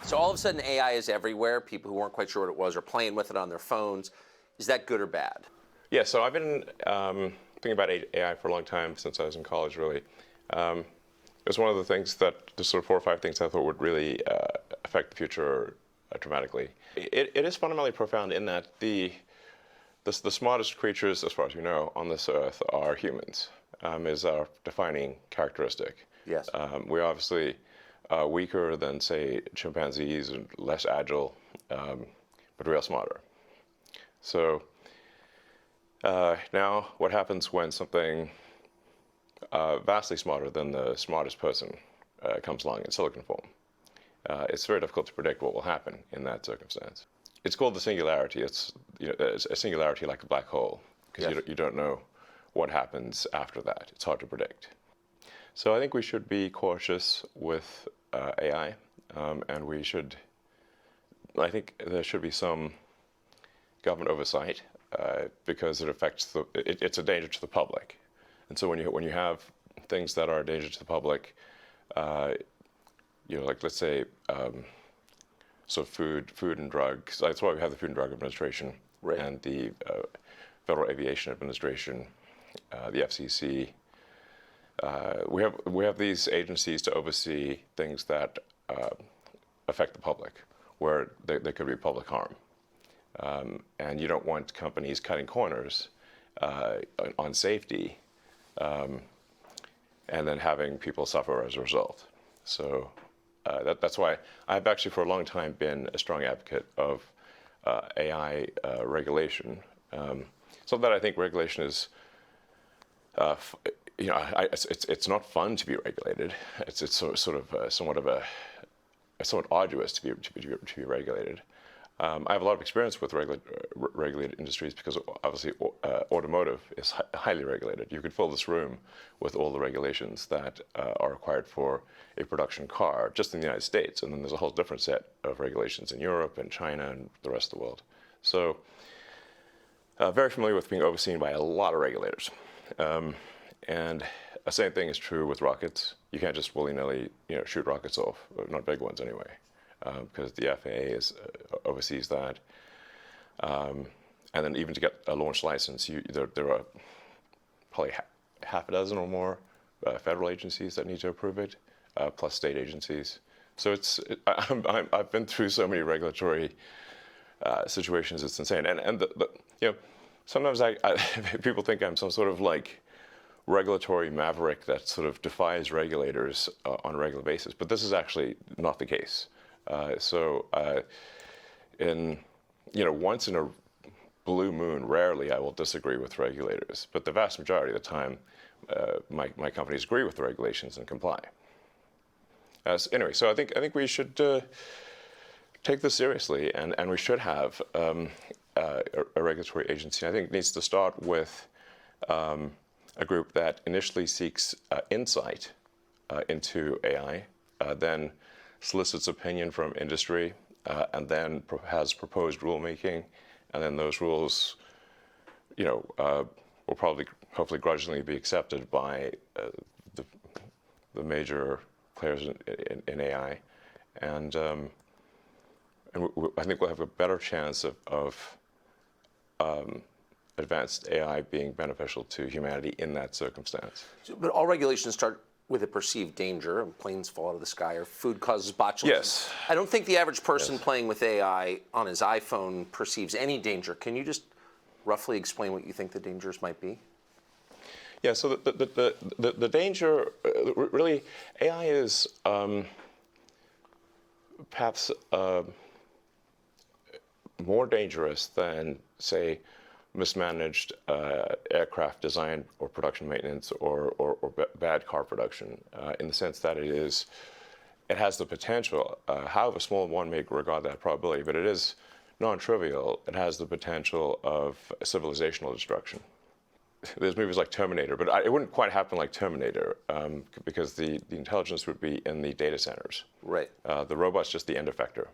So all of a sudden, AI is everywhere. People who weren't quite sure what it was are playing with it on their phones. Is that good or bad? Yeah, so I've been thinking about AI for a long time, since I was in college, really. It was one of the things that, the sort of 4 or 5 things I thought would really affect the future dramatically. It is fundamentally profound in that the smartest creatures, as far as we know, on this earth are humans, is our defining characteristic. Yes. We're obviously weaker than, say, chimpanzees and less agile, but we are smarter. So now what happens when something vastly smarter than the smartest person comes along in silicon form? It's very difficult to predict what will happen in that circumstance. It's called the singularity. It's, it's a singularity like a black hole, because Yes. you don't know what happens after that. It's hard to predict. So I think we should be cautious with AI, and I think there should be some government oversight, because it affects it's a danger to the public. And so when you have things that are a danger to the public, like, let's say, so food and drugs. That's why we have the Food and Drug Administration, Right. and the Federal Aviation Administration, the FCC. We have these agencies to oversee things that affect the public, where there could be public harm. And you don't want companies cutting corners on safety, and then having people suffer as a result. So that's why I've actually for a long time been a strong advocate of AI regulation. So that I think regulation is, it's not fun to be regulated. It's somewhat arduous to be regulated. I have a lot of experience with regulated industries, because obviously automotive is highly regulated. You could fill this room with all the regulations that are required for a production car just in the United States, and then there's a whole different set of regulations in Europe and China and the rest of the world. So very familiar with being overseen by a lot of regulators. And the same thing is true with rockets. You can't just willy-nilly shoot rockets off, not big ones anyway, because the FAA oversees that. And then even to get a launch license, there are probably half a dozen or more federal agencies that need to approve it, plus state agencies. So I've been through so many regulatory situations, it's insane. And sometimes people think I'm some sort of like regulatory maverick that sort of defies regulators on a regular basis, but this is actually not the case. Once in a blue moon, rarely I will disagree with regulators, but the vast majority of the time, my companies agree with the regulations and comply. Anyway, so I think we should take this seriously, and we should have a regulatory agency. I think it needs to start with a group that initially seeks insight into AI, then solicits opinion from industry, and then has proposed rulemaking, and then those rules, will probably, hopefully, grudgingly be accepted by the major players in AI, and I think we'll have a better chance of advanced AI being beneficial to humanity in that circumstance. But all regulations start with a perceived danger, and planes fall out of the sky, or food causes botulism. Yes. I don't think the average person playing with AI on his iPhone perceives any danger. Can you just roughly explain what you think the dangers might be? Yeah, so the danger, really, AI is perhaps more dangerous than, say, mismanaged aircraft design or production maintenance, or bad car production, in the sense that it has the potential, however small one may regard that probability, but it is non-trivial. It has the potential of civilizational destruction. There's movies like Terminator, but it wouldn't quite happen like Terminator, because the intelligence would be in the data centers. Right. The robot's just the end effector.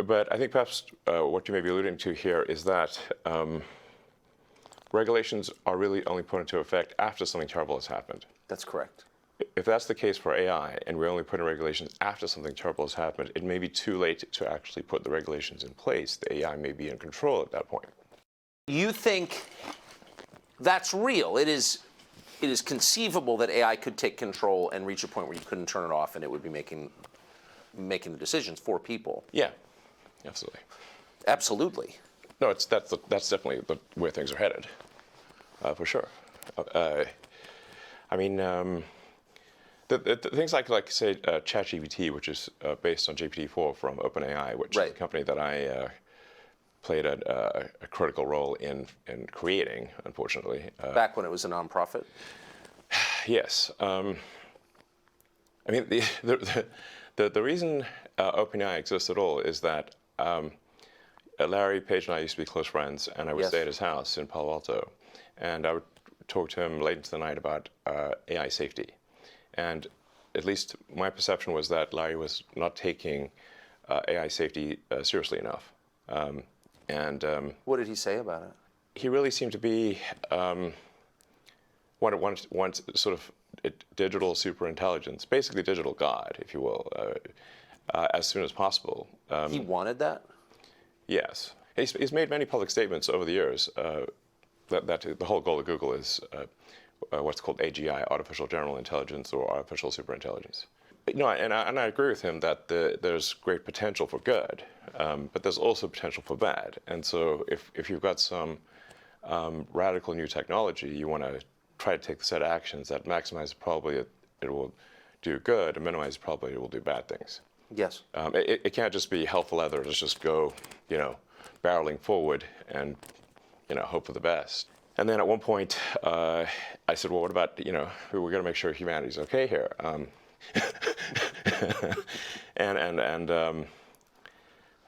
But I think perhaps what you may be alluding to here is that regulations are really only put into effect after something terrible has happened. That's correct. if that's the case for AI, and we only put in regulations after something terrible has happened, it may be too late to actually put the regulations in place. The AI may be in control at that point. You think that's real? It is conceivable that AI could take control and reach a point where you couldn't turn it off, and it would be making the decisions for people. Yeah, absolutely. Absolutely. No, that's definitely where things are headed, for sure. I mean, the things like say ChatGPT, which is based on GPT-4 from OpenAI, which is a company that I played a critical role in creating, unfortunately. Back when it was a nonprofit? Yes. I mean, the reason OpenAI exists at all is that Larry Page and I used to be close friends, and I would stay at his house in Palo Alto, and I would talk to him late into the night about AI safety. And at least my perception was that Larry was not taking AI safety seriously enough. What did he say about it? He really seemed to be want sort of digital superintelligence, basically digital God, if you will, as soon as possible. He wanted that? Yes. He's made many public statements over the years that the whole goal of Google is what's called AGI, artificial general intelligence, or artificial superintelligence. No, and I agree with him that there's great potential for good, but there's also potential for bad. And so if you've got some radical new technology, you want to try to take the set of actions that maximize the probability it will do good and minimize the probability it will do bad things. Yes. It can't just be hell for leather. Let's just go, barreling forward and, hope for the best. And then at one point, I said, well, what about, we're going to make sure humanity's okay here. And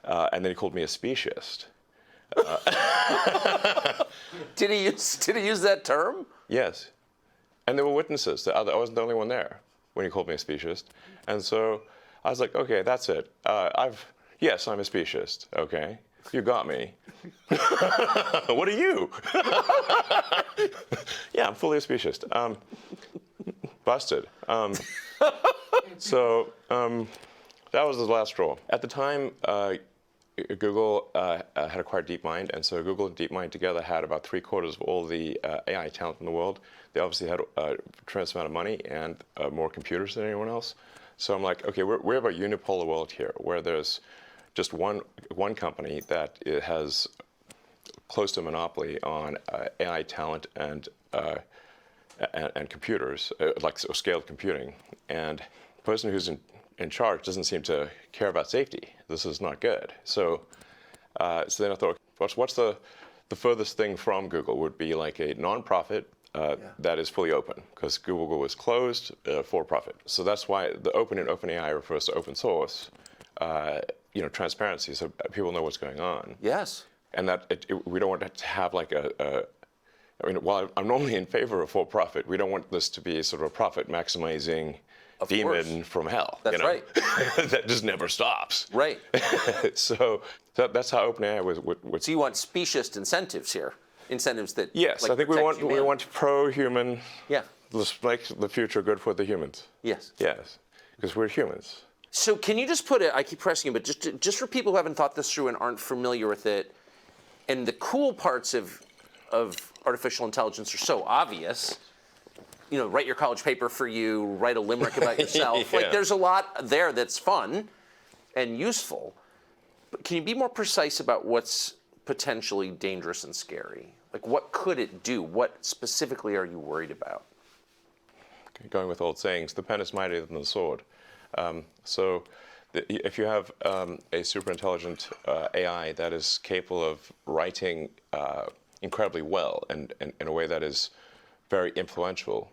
then he called me a speciesist. Did he use that term? Yes. And there were witnesses. I wasn't the only one there when he called me a speciesist. And so I was like, okay, that's it. Yes, I'm a speciesist. Okay. You got me. What are you? Yeah, I'm fully a speciesist. Busted. So that was the last straw. At the time, Google had acquired DeepMind, and so Google and DeepMind together had about 3/4 of all the AI talent in the world. They obviously had a tremendous amount of money and more computers than anyone else. So I'm like, okay, we have a unipolar world here, where there's just one company that has close to a monopoly on AI talent and computers, like scaled computing. And the person who's in charge doesn't seem to care about safety. This is not good. So then I thought, what's the furthest thing from Google would be like a nonprofit that is fully open, because Google was closed for profit. So that's why the open in OpenAI refers to open source, transparency, so people know what's going on. Yes. And that we don't want to have like while I'm normally in favor of for-profit, we don't want this to be sort of a profit-maximizing demon from hell. That's right. That just never stops. Right. So that's how OpenAI was. So you want speciesist incentives here, incentives that. Yes, like, I think we want pro-human. Yeah. Let's make the future good for the humans. Yes. Yes, because we're humans. So can you just put it? I keep pressing you, but just for people who haven't thought this through and aren't familiar with it, and the cool parts of artificial intelligence are so obvious. Write your college paper for you, write a limerick about yourself. Yeah. Like, there's a lot there that's fun and useful. But can you be more precise about what's potentially dangerous and scary? Like, what could it do? What specifically are you worried about? Going with old sayings, the pen is mightier than the sword. So if you have a super intelligent AI that is capable of writing incredibly well and in a way that is very influential,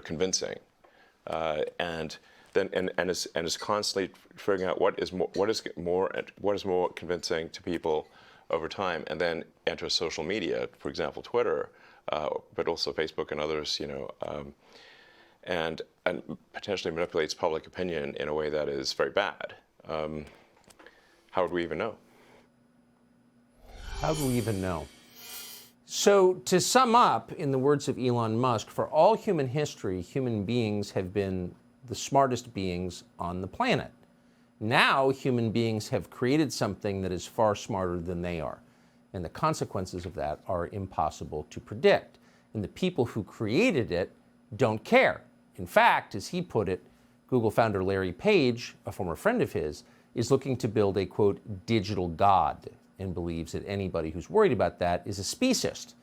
convincing, and is constantly figuring out what is more convincing to people over time, and then enters social media, for example, Twitter, but also Facebook and others, and potentially manipulates public opinion in a way that is very bad. How would we even know? How do we even know? So, to sum up, in the words of Elon Musk, for all human history, human beings have been the smartest beings on the planet. Now, human beings have created something that is far smarter than they are. And the consequences of that are impossible to predict. And the people who created it don't care. In fact, as he put it, Google founder Larry Page, a former friend of his, is looking to build a, quote, digital god, and believes that anybody who's worried about that is a speciesist.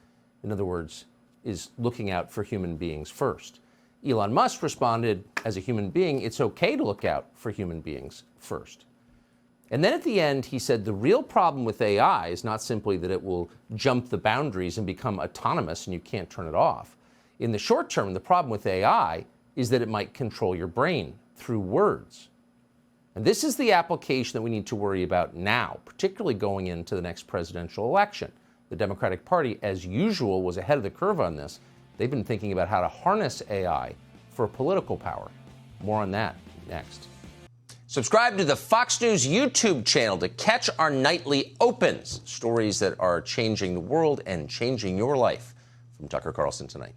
In other words, is looking out for human beings first. Elon Musk responded, as a human being, it's okay to look out for human beings first. And then at the end, he said the real problem with AI is not simply that it will jump the boundaries and become autonomous and you can't turn it off. In the short term, the problem with AI is that it might control your brain through words. And this is the application that we need to worry about now, particularly going into the next presidential election. The Democratic Party, as usual, was ahead of the curve on this. They've been thinking about how to harness AI for political power. More on that next. Subscribe to the Fox News YouTube channel to catch our nightly opens, stories that are changing the world and changing your life. From Tucker Carlson tonight.